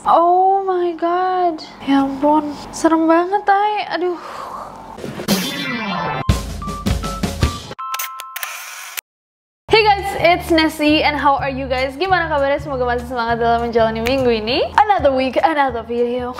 Oh my god. Ya ampun, serem banget, Tay. Aduh. Hey guys, it's Nessie and how are you guys? Gimana kabarnya? Semoga masih semangat dalam menjalani minggu ini. Another week, another video.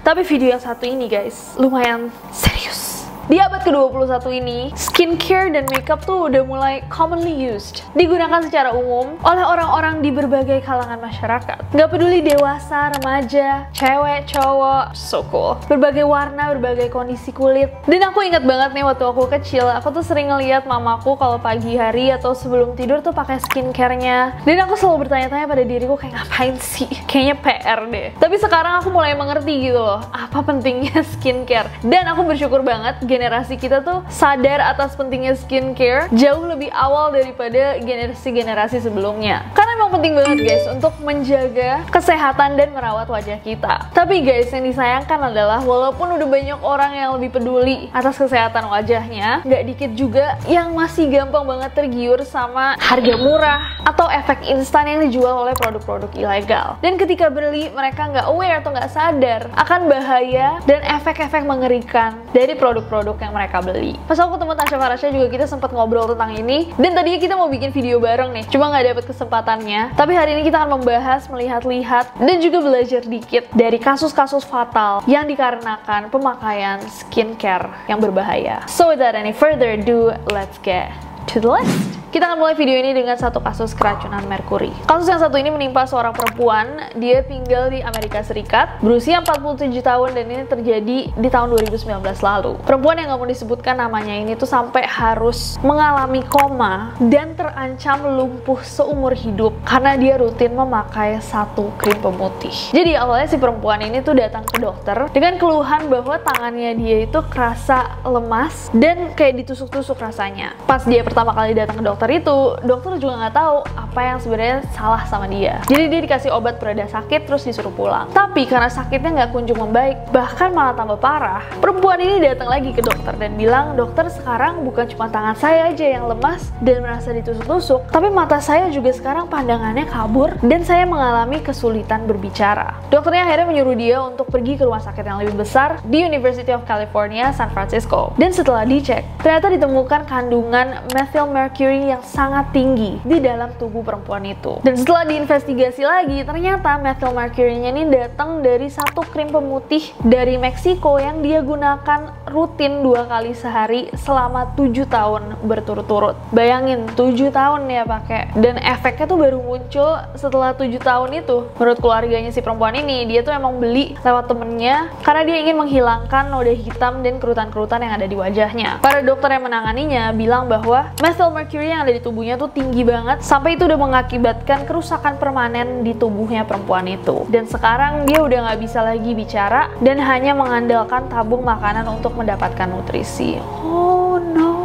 Tapi video yang satu ini guys, lumayan serius. Di abad ke-21 ini, skincare dan makeup tuh udah mulai commonly used. Digunakan secara umum oleh orang-orang di berbagai kalangan masyarakat. Nggak peduli dewasa, remaja, cewek, cowok, so cool. Berbagai warna, berbagai kondisi kulit. Dan aku ingat banget nih waktu aku kecil, aku tuh sering ngeliat mamaku kalau pagi hari atau sebelum tidur tuh pakai skincare-nya. Dan aku selalu bertanya-tanya pada diriku kayak ngapain sih? Kayaknya PR deh. Tapi sekarang aku mulai mengerti gitu loh, apa pentingnya skincare. Dan aku bersyukur banget generasi kita tuh sadar atas pentingnya skincare jauh lebih awal daripada generasi-generasi sebelumnya. Karena emang penting banget guys untuk menjaga kesehatan dan merawat wajah kita. Tapi guys, yang disayangkan adalah walaupun udah banyak orang yang lebih peduli atas kesehatan wajahnya, nggak dikit juga yang masih gampang banget tergiur sama harga murah atau efek instan yang dijual oleh produk-produk ilegal. Dan ketika beli, mereka nggak aware atau nggak sadar akan bahaya dan efek-efek mengerikan dari produk-produk yang mereka beli. Pas aku ketemu Tasya Farasya juga kita sempat ngobrol tentang ini, dan tadinya kita mau bikin video bareng nih, cuma nggak dapet kesempatannya. Tapi hari ini kita akan membahas, melihat-lihat, dan juga belajar dikit dari kasus-kasus fatal yang dikarenakan pemakaian skincare yang berbahaya. So without any further ado, let's get to the list. Kita akan mulai video ini dengan satu kasus keracunan merkuri. Kasus yang satu ini menimpa seorang perempuan. Dia tinggal di Amerika Serikat, berusia 47 tahun, dan ini terjadi di tahun 2019 lalu. Perempuan yang nggak mau disebutkan namanya ini tuh sampai harus mengalami koma dan terancam lumpuh seumur hidup karena dia rutin memakai satu krim pemutih. Jadi awalnya si perempuan ini tuh datang ke dokter dengan keluhan bahwa tangannya dia itu kerasa lemas dan kayak ditusuk-tusuk rasanya. Pas dia pertama kali datang ke dokter itu, dokter juga nggak tahu apa yang sebenarnya salah sama dia. Jadi dia dikasih obat pereda sakit terus disuruh pulang. Tapi karena sakitnya nggak kunjung membaik, bahkan malah tambah parah, perempuan ini datang lagi ke dokter dan bilang, dokter, sekarang bukan cuma tangan saya aja yang lemas dan merasa ditusuk-tusuk, tapi mata saya juga sekarang pandangannya kabur dan saya mengalami kesulitan berbicara. Dokternya akhirnya menyuruh dia untuk pergi ke rumah sakit yang lebih besar di University of California, San Francisco. Dan setelah dicek, ternyata ditemukan kandungan methylmercury yang sangat tinggi di dalam tubuh perempuan itu. Dan setelah diinvestigasi lagi, ternyata methylmercury-nya ini datang dari satu krim pemutih dari Meksiko yang dia gunakan rutin 2 kali sehari selama 7 tahun berturut-turut. Bayangin, 7 tahun ya pakai. Dan efeknya tuh baru muncul setelah 7 tahun itu. Menurut keluarganya si perempuan ini, dia tuh emang beli lewat temennya karena dia ingin menghilangkan noda hitam dan kerutan-kerutan yang ada di wajahnya. Para dokter yang menanganinya bilang bahwa methylmercury yang ada di tubuhnya tuh tinggi banget sampai itu udah mengakibatkan kerusakan permanen di tubuhnya perempuan itu. Dan sekarang dia udah nggak bisa lagi bicara dan hanya mengandalkan tabung makanan untuk mendapatkan nutrisi. Oh no.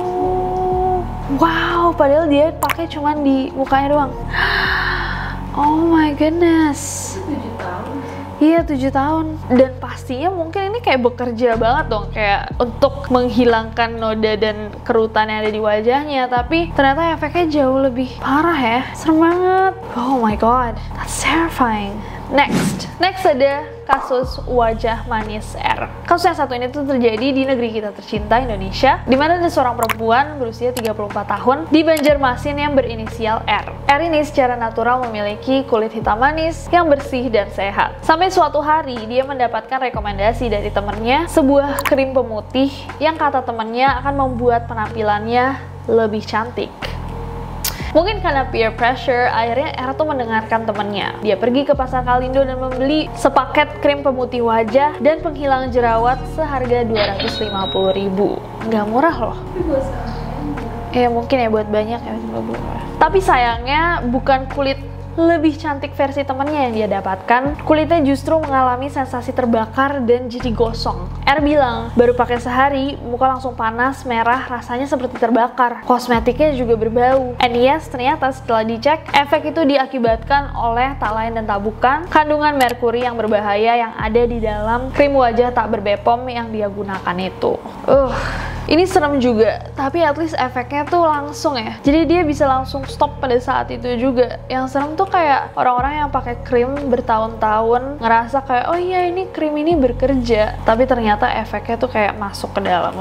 Wow, padahal dia pakai cuman di mukanya doang. Oh my goodness. 7 tahun. Iya, 7 tahun. Dan pastinya mungkin ini kayak bekerja banget dong, kayak untuk menghilangkan noda dan kerutan yang ada di wajahnya. Tapi ternyata efeknya jauh lebih parah ya. Serem banget. Oh my god, that's terrifying. Next ada kasus wajah manis R. Kasus yang satu ini tuh terjadi di negeri kita tercinta, Indonesia, di mana ada seorang perempuan berusia 34 tahun di Banjarmasin yang berinisial R. R ini secara natural memiliki kulit hitam manis yang bersih dan sehat. Sampai suatu hari dia mendapatkan rekomendasi dari temennya sebuah krim pemutih yang kata temennya akan membuat penampilannya lebih cantik. Mungkin karena peer pressure, akhirnya R tuh mendengarkan temennya. Dia pergi ke pasar Kalindo dan membeli sepaket krim pemutih wajah dan penghilang jerawat seharga 250.000. Nggak murah loh. Ya mungkin ya buat banyak ya. Tapi sayangnya bukan kulit lebih cantik versi temennya yang dia dapatkan. Kulitnya justru mengalami sensasi terbakar dan jadi gosong. R bilang, baru pakai sehari, muka langsung panas, merah, rasanya seperti terbakar. Kosmetiknya juga berbau. And yes, ternyata setelah dicek, efek itu diakibatkan oleh tak lain dan tak bukan kandungan merkuri yang berbahaya yang ada di dalam krim wajah tak berbepom yang dia gunakan itu. Ini serem juga, tapi at least efeknya tuh langsung ya. Jadi dia bisa langsung stop pada saat itu juga. Yang serem tuh kayak orang-orang yang pakai krim bertahun-tahun ngerasa kayak oh iya ini krim ini bekerja, tapi ternyata efeknya tuh kayak masuk ke dalam.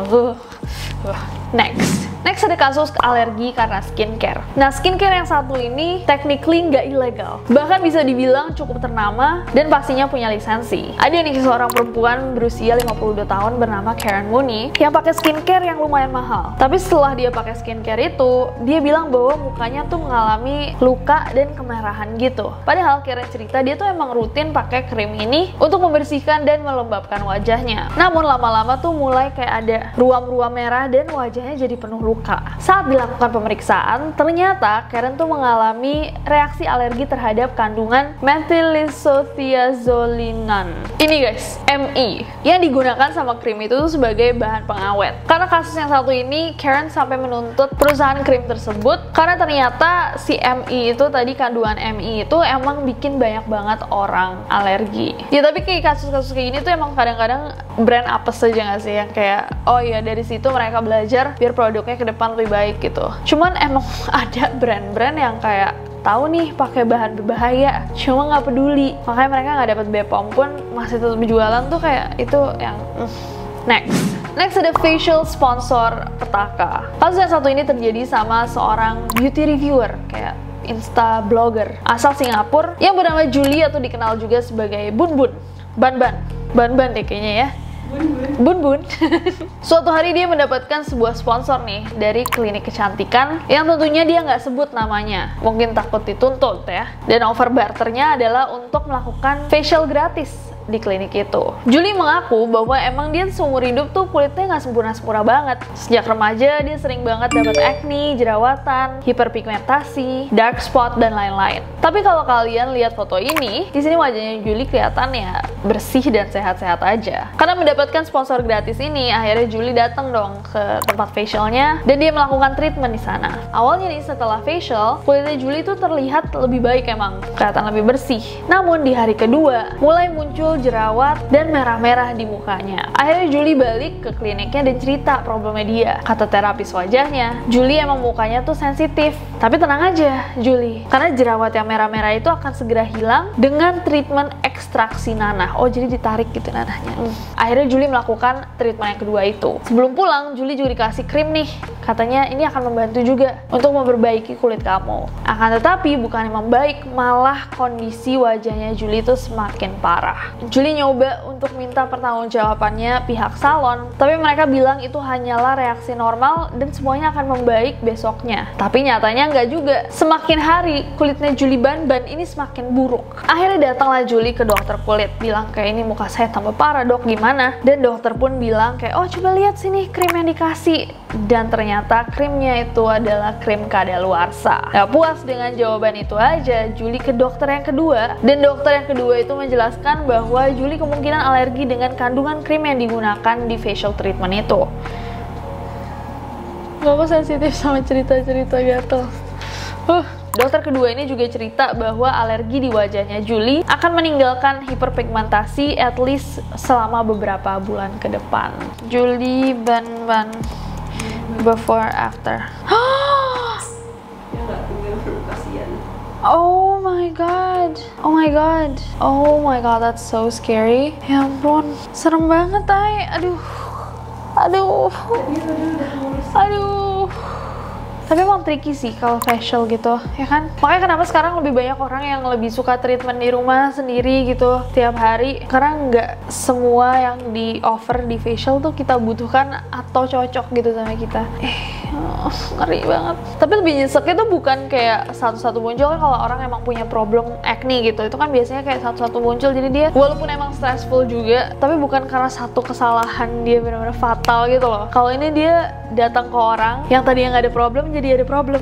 Next ada kasus alergi karena skincare. Nah, skincare yang satu ini technically nggak ilegal. Bahkan bisa dibilang cukup ternama dan pastinya punya lisensi. Ada nih seorang perempuan berusia 52 tahun bernama Karen Mooney yang pakai skincare yang lumayan mahal. Tapi setelah dia pakai skincare itu, dia bilang bahwa mukanya tuh mengalami luka dan kemerahan gitu. Padahal Karen cerita dia tuh emang rutin pakai krim ini untuk membersihkan dan melembabkan wajahnya. Namun lama-lama tuh mulai kayak ada ruam-ruam merah dan wajahnya jadi penuh luka. Saat dilakukan pemeriksaan, ternyata Karen tuh mengalami reaksi alergi terhadap kandungan methylisothiazolinan. Ini guys, MI, yang digunakan sama krim itu tuh sebagai bahan pengawet. Karena kasus yang satu ini, Karen sampai menuntut perusahaan krim tersebut karena ternyata si MI itu tadi, kandungan MI itu emang bikin banyak banget orang alergi. Ya tapi kayak kasus-kasus kayak gini tuh emang kadang-kadang brand apa saja nggak sih yang kayak oh ya dari situ mereka belajar biar produknya ke depan lebih baik gitu. Cuman emang ada brand-brand yang kayak tahu nih pakai bahan berbahaya, cuma nggak peduli, makanya mereka nggak dapat BPOM pun masih tetap jualan tuh kayak itu yang Next ada facial sponsor petaka. Kasus yang satu ini terjadi sama seorang beauty reviewer kayak Insta blogger asal Singapura yang bernama Julie atau dikenal juga sebagai Bun deh kayaknya ya. Bun. Suatu hari dia mendapatkan sebuah sponsor nih dari klinik kecantikan yang tentunya dia nggak sebut namanya, mungkin takut dituntut ya. Dan offer barternya adalah untuk melakukan facial gratis di klinik itu. Julie mengaku bahwa emang dia seumur hidup tuh kulitnya nggak sempurna-sempurna banget. Sejak remaja dia sering banget dapat acne, jerawatan, hiperpigmentasi, dark spot dan lain-lain. Tapi kalau kalian lihat foto ini, di sini wajahnya Julie kelihatan ya bersih dan sehat-sehat aja. Karena mendapatkan sponsor gratis ini, akhirnya Julie datang dong ke tempat facialnya dan dia melakukan treatment di sana. Awalnya nih setelah facial, kulitnya Julie tuh terlihat lebih baik emang, kelihatan lebih bersih. Namun di hari kedua, mulai muncul jerawat dan merah-merah di mukanya. Akhirnya Julie balik ke kliniknya dan cerita problemnya dia. Kata terapis wajahnya, Julie emang mukanya tuh sensitif. Tapi tenang aja Julie, karena jerawat yang merah-merah itu akan segera hilang dengan treatment ekstraksi nanah. Oh jadi ditarik gitu nanahnya. Akhirnya Julie melakukan treatment yang kedua itu. Sebelum pulang, Julie juga dikasih krim nih. Katanya ini akan membantu juga untuk memperbaiki kulit kamu. Akan tetapi bukan membaik, malah kondisi wajahnya Julie itu semakin parah. Julie nyoba untuk minta pertanggungjawabannya pihak salon, tapi mereka bilang itu hanyalah reaksi normal dan semuanya akan membaik besoknya. Tapi nyatanya nggak juga. Semakin hari, kulitnya Julie Ban ini semakin buruk. Akhirnya datanglah Julie ke dokter kulit, bilang kayak ini muka saya tambah parah dok, gimana? Dan dokter pun bilang kayak oh coba lihat sini krim yang dikasih. Dan ternyata krimnya itu adalah krim kadaluarsa. Gak puas dengan jawaban itu aja, Julie ke dokter yang kedua, dan dokter yang kedua itu menjelaskan bahwa Julie kemungkinan alergi dengan kandungan krim yang digunakan di facial treatment itu. Gak sensitif sama cerita-cerita gatel. Dokter kedua ini juga cerita bahwa alergi di wajahnya Julie akan meninggalkan hiperpigmentasi at least selama beberapa bulan ke depan. Julie Ban before after. Oh my god, oh my god, oh my god, that's so scary. Ya ampun, serem banget ay. Aduh. Tapi emang tricky sih kalau facial gitu, ya kan? Makanya kenapa sekarang lebih banyak orang yang lebih suka treatment di rumah sendiri gitu tiap hari. Karena nggak semua yang di offer di facial tuh kita butuhkan atau cocok gitu sama kita. Ngeri banget. Tapi lebih nyeseknya tuh bukan kayak satu-satu muncul kan, kalau orang emang punya problem acne gitu. Itu kan biasanya kayak satu-satu muncul, jadi dia walaupun emang stressful juga, tapi bukan karena satu kesalahan dia benar-benar fatal gitu loh. Kalau ini dia datang ke orang yang tadinya nggak ada problem jadi ada problem.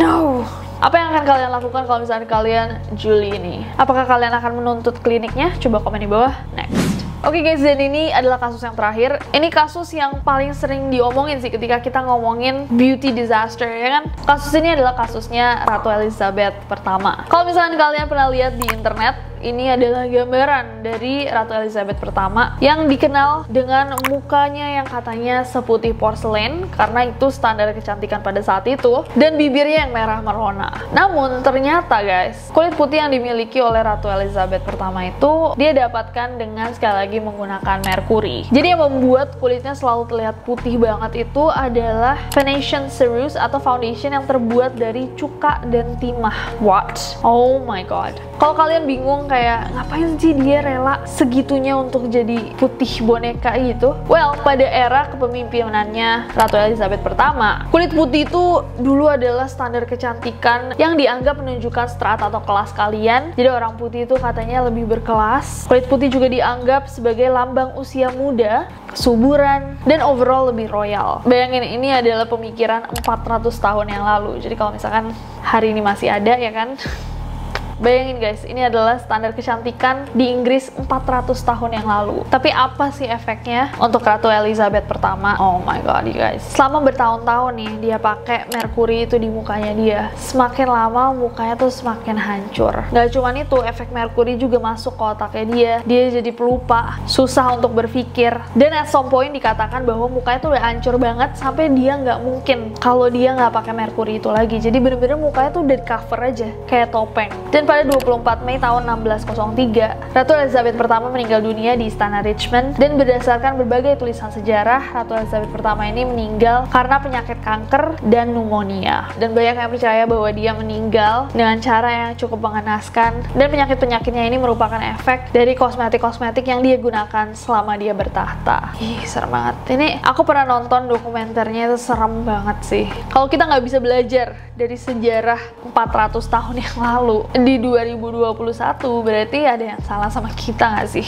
No. Apa yang akan kalian lakukan kalau misalnya kalian Julie ini? Apakah kalian akan menuntut kliniknya? Coba komen di bawah. Next. Oke guys, dan ini adalah kasus yang terakhir. Ini kasus yang paling sering diomongin sih ketika kita ngomongin beauty disaster, ya kan? Kasus ini adalah kasusnya Ratu Elizabeth pertama. Kalau misalnya kalian pernah lihat di internet, ini adalah gambaran dari Ratu Elizabeth pertama yang dikenal dengan mukanya yang katanya seputih porselen karena itu standar kecantikan pada saat itu, dan bibirnya yang merah merona. Namun ternyata guys, kulit putih yang dimiliki oleh Ratu Elizabeth pertama itu dia dapatkan dengan sekali lagi menggunakan merkuri. Jadi yang membuat kulitnya selalu terlihat putih banget itu adalah Venetian Cerusse atau foundation yang terbuat dari cuka dan timah. What? Oh my god. Kalau kalian bingung kayak ngapain sih dia rela segitunya untuk jadi putih boneka gitu? Well, pada era kepemimpinannya Ratu Elizabeth pertama, kulit putih itu dulu adalah standar kecantikan yang dianggap menunjukkan strata atau kelas kalian. Jadi orang putih itu katanya lebih berkelas. Kulit putih juga dianggap sebagai lambang usia muda, kesuburan, dan overall lebih royal. Bayangin, ini adalah pemikiran 400 tahun yang lalu. Jadi kalau misalkan hari ini masih ada, ya kan? Bayangin guys, ini adalah standar kecantikan di Inggris 400 tahun yang lalu. Tapi apa sih efeknya untuk Ratu Elizabeth pertama? Oh my god, you guys. Selama bertahun-tahun nih, dia pakai merkuri itu di mukanya dia. Semakin lama, mukanya tuh semakin hancur. Gak cuman itu, efek merkuri juga masuk ke otaknya dia. Dia jadi pelupa, susah untuk berpikir. Dan at some point dikatakan bahwa mukanya tuh udah hancur banget, sampai dia nggak mungkin kalau dia nggak pakai merkuri itu lagi. Jadi bener-bener mukanya tuh dead cover aja, kayak topeng. Dan pada 24 Mei tahun 1603, Ratu Elizabeth pertama meninggal dunia di Istana Richmond, dan berdasarkan berbagai tulisan sejarah, Ratu Elizabeth pertama ini meninggal karena penyakit kanker dan pneumonia. Dan banyak yang percaya bahwa dia meninggal dengan cara yang cukup mengenaskan, dan penyakit-penyakitnya ini merupakan efek dari kosmetik-kosmetik yang dia gunakan selama dia bertahta. Ih, serem banget. Ini aku pernah nonton dokumenternya, itu serem banget sih. Kalau kita nggak bisa belajar dari sejarah 400 tahun yang lalu di 2021, berarti ada yang salah sama kita nggak sih?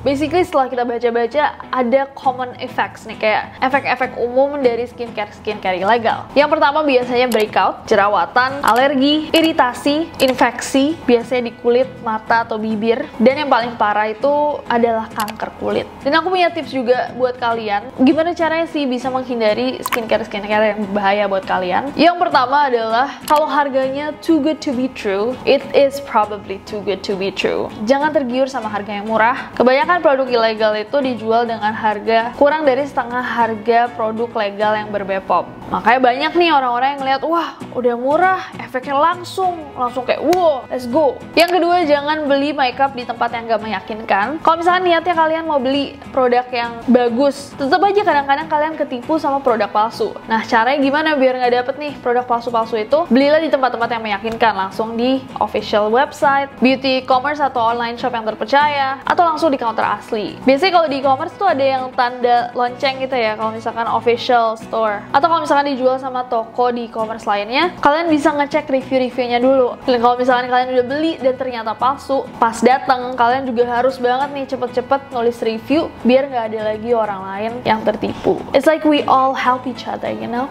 Basically setelah kita baca-baca, ada common effects nih, kayak efek-efek umum dari skincare ilegal. Yang pertama biasanya breakout, jerawatan, alergi, iritasi, infeksi, biasanya di kulit, mata, atau bibir. Dan yang paling parah itu adalah kanker kulit. Dan aku punya tips juga buat kalian, gimana caranya sih bisa menghindari skincare yang berbahaya buat kalian. Yang pertama adalah, kalau harganya too good to be true, it is probably too good to be true. Jangan tergiur sama harga yang murah. Kebanyakan produk ilegal itu dijual dengan harga kurang dari setengah harga produk legal yang ber-BPOM. Makanya banyak nih orang-orang yang ngeliat, wah udah murah, efeknya langsung kayak wow, let's go. Yang kedua, jangan beli makeup di tempat yang gak meyakinkan. Kalau misalkan niatnya kalian mau beli produk yang bagus, tetap aja kadang-kadang kalian ketipu sama produk palsu. Nah, caranya gimana biar nggak dapet nih produk palsu-palsu itu? Belilah di tempat-tempat yang meyakinkan, langsung di official website, beauty e-commerce atau online shop yang terpercaya, atau langsung di counter asli. Biasanya kalau di e-commerce tuh ada yang tanda lonceng gitu ya, kalau misalkan official store. Atau kalau misalkan dijual sama toko di e-commerce lainnya, kalian bisa ngecek review-reviewnya dulu. Dan kalau misalkan kalian udah beli dan ternyata palsu, pas datang kalian juga harus banget nih cepet-cepet nulis review biar nggak ada lagi orang lain yang tertipu. It's like we all help each other, you know?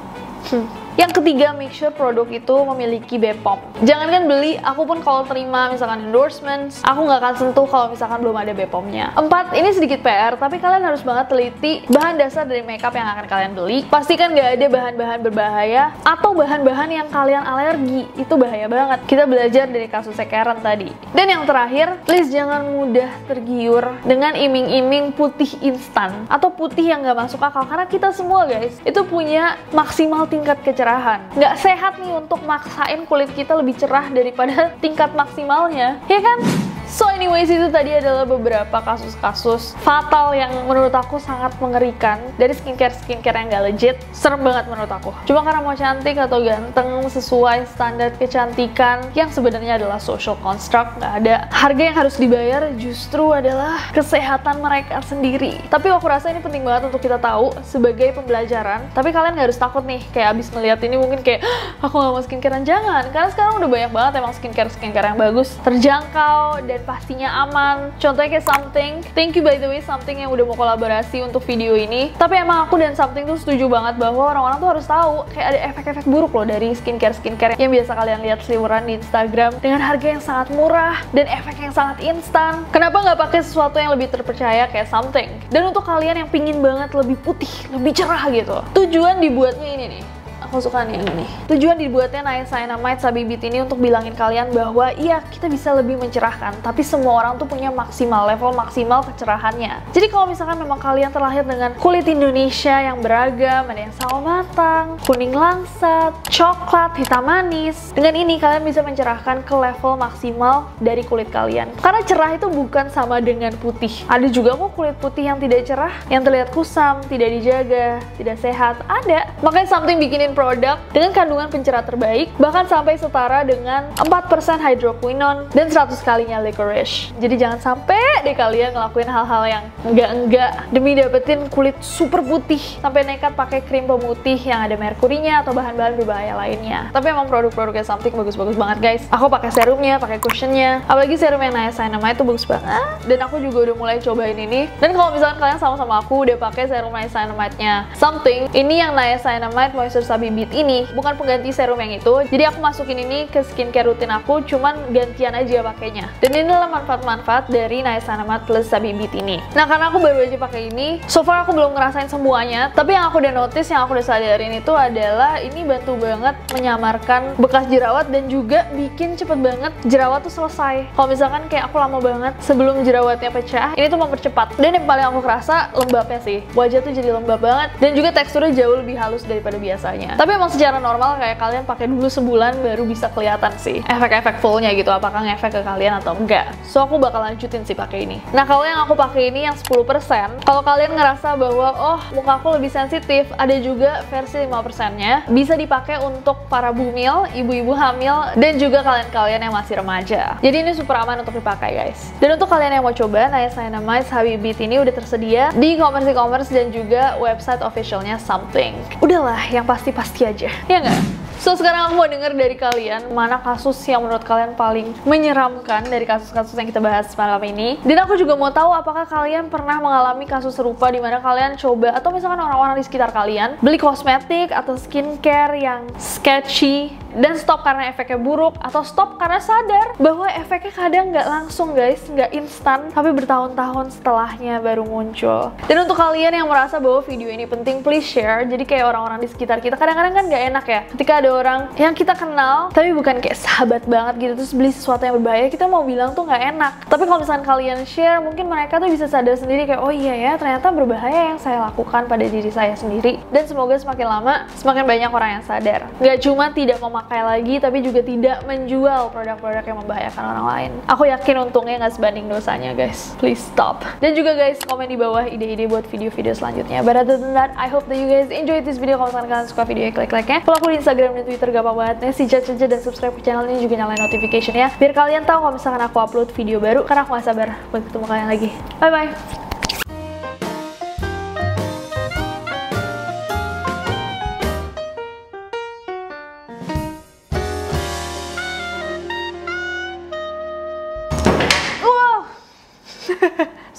Yang ketiga, make sure produk itu memiliki BPOM. Jangan kan beli, aku pun kalau terima misalkan endorsements, aku nggak akan sentuh kalau misalkan belum ada BPOM-nya. 4, ini sedikit PR, tapi kalian harus banget teliti bahan dasar dari makeup yang akan kalian beli. Pastikan nggak ada bahan-bahan berbahaya atau bahan-bahan yang kalian alergi. Itu bahaya banget. Kita belajar dari kasusnya Karen tadi. Dan yang terakhir, please jangan mudah tergiur dengan iming-iming putih instan atau putih yang nggak masuk akal. Karena kita semua guys, itu punya maksimal tingkat kecerahan. Nggak sehat nih untuk maksain kulit kita lebih cerah daripada tingkat maksimalnya, ya kan? So anyways, itu tadi adalah beberapa kasus-kasus fatal yang menurut aku sangat mengerikan dari skincare yang gak legit. Serem banget menurut aku. Cuma karena mau cantik atau ganteng sesuai standar kecantikan yang sebenarnya adalah social construct, gak ada. Harga yang harus dibayar justru adalah kesehatan mereka sendiri. Tapi aku rasa ini penting banget untuk kita tahu sebagai pembelajaran. Tapi kalian gak harus takut nih, kayak abis melihat ini mungkin kayak aku gak mau skincarean. Jangan, karena sekarang udah banyak banget emang skincare yang bagus, terjangkau, dan pastinya aman. Contohnya kayak Something. Thank you by the way Something yang udah mau kolaborasi untuk video ini. Tapi emang aku dan Something tuh setuju banget bahwa orang-orang tuh harus tahu kayak ada efek-efek buruk loh dari skincare yang biasa kalian lihat seliweran di Instagram dengan harga yang sangat murah dan efek yang sangat instan. Kenapa nggak pakai sesuatu yang lebih terpercaya kayak Something? Dan untuk kalian yang pingin banget lebih putih, lebih cerah gitu, tujuan dibuatnya ini nih. Aku suka nih ini. Tujuan dibuatnya Niacinamide Sabi Beat ini untuk bilangin kalian bahwa iya, kita bisa lebih mencerahkan, tapi semua orang tuh punya level maksimal kecerahannya. Jadi kalau misalkan memang kalian terlahir dengan kulit Indonesia yang beragam, ada yang sawo matang, kuning langsat, coklat, hitam manis, dengan ini kalian bisa mencerahkan ke level maksimal dari kulit kalian. Karena cerah itu bukan sama dengan putih. Ada juga kok kulit putih yang tidak cerah, yang terlihat kusam, tidak dijaga, tidak sehat. Ada. Makanya Something bikinin produk dengan kandungan pencerah terbaik, bahkan sampai setara dengan 4% hydroquinone dan 100 kalinya licorice. Jadi jangan sampai deh kalian ngelakuin hal-hal yang enggak demi dapetin kulit super putih, sampai nekat pakai krim pemutih yang ada merkurinya atau bahan-bahan berbahaya lainnya. Tapi emang produk-produknya Something bagus-bagus banget guys. Aku pakai serumnya, pakai cushionnya, apalagi serum yang Niacinamide itu bagus banget. Dan aku juga udah mulai cobain ini. Dan kalau misalkan kalian sama-sama aku udah pakai serum Niacinamide-nya Something, ini yang Niacinamide Moisture Sabi Beat ini bukan pengganti serum yang itu. Jadi aku masukin ini ke skincare rutin aku, cuman gantian aja pakainya. Dan ini adalah manfaat-manfaat dari Niacinamide plus Sabi Beat ini. Nah, karena aku baru aja pakai ini, so far aku belum ngerasain semuanya, tapi yang aku udah notice, yang aku udah sadarin itu adalah ini bantu banget menyamarkan bekas jerawat dan juga bikin cepet banget jerawat tuh selesai. Kalau misalkan kayak aku lama banget sebelum jerawatnya pecah, ini tuh mempercepat. Dan yang paling aku kerasa lembabnya sih. Wajah tuh jadi lembab banget dan juga teksturnya jauh lebih halus daripada biasanya. Tapi emang secara normal kayak kalian pakai dulu sebulan baru bisa kelihatan sih efek-efek fullnya gitu, apakah ngefek ke kalian atau enggak. So aku bakal lanjutin sih pakai ini. Nah, kalau yang aku pakai ini yang 10%, kalau kalian ngerasa bahwa oh muka aku lebih sensitif, ada juga versi 5%-nya, bisa dipakai untuk para bumil, ibu-ibu hamil, dan juga kalian-kalian yang masih remaja. Jadi ini super aman untuk dipakai guys. Dan untuk kalian yang mau coba, Niacinamide Sabi Beat ini udah tersedia di e-commerce dan juga website officialnya Something. Udahlah, yang pasti aja, ya nggak? So sekarang aku mau denger dari kalian mana kasus yang menurut kalian paling menyeramkan dari kasus-kasus yang kita bahas malam ini. Dan aku juga mau tahu apakah kalian pernah mengalami kasus serupa di mana kalian coba atau misalkan orang-orang di sekitar kalian beli kosmetik atau skincare yang sketchy dan stop karena efeknya buruk, atau stop karena sadar bahwa efeknya kadang nggak langsung guys, nggak instan, tapi bertahun-tahun setelahnya baru muncul. Dan untuk kalian yang merasa bahwa video ini penting, please share. Jadi kayak orang-orang di sekitar kita kadang-kadang kan nggak enak ya ketika ada orang yang kita kenal tapi bukan kayak sahabat banget gitu terus beli sesuatu yang berbahaya, kita mau bilang tuh nggak enak. Tapi kalau misalkan kalian share, mungkin mereka tuh bisa sadar sendiri kayak oh iya ya, ternyata berbahaya yang saya lakukan pada diri saya sendiri. Dan semoga semakin lama semakin banyak orang yang sadar, nggak cuma tidak memakai lagi tapi juga tidak menjual produk-produk yang membahayakan orang lain. Aku yakin untungnya nggak sebanding dosanya guys. Please stop. Dan juga guys, komen di bawah ide-ide buat video-video selanjutnya. But other than that, I hope that you guys enjoy this video. Kalau misalkan kalian suka videonya, klik like-nya. Follow aku di Instagram dan Twitter, gampang banget. Nesi Caca, dan subscribe ke channel ini, juga nyalain notification ya, biar kalian tahu kalau misalkan aku upload video baru, karena aku gak sabar buat ketemu kalian lagi. Bye bye.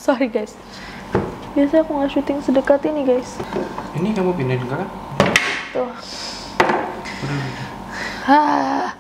Sorry guys, biasanya aku nggak syuting sedekat ini guys. Ini kamu pindahin ke kakak? Tuh. Udah.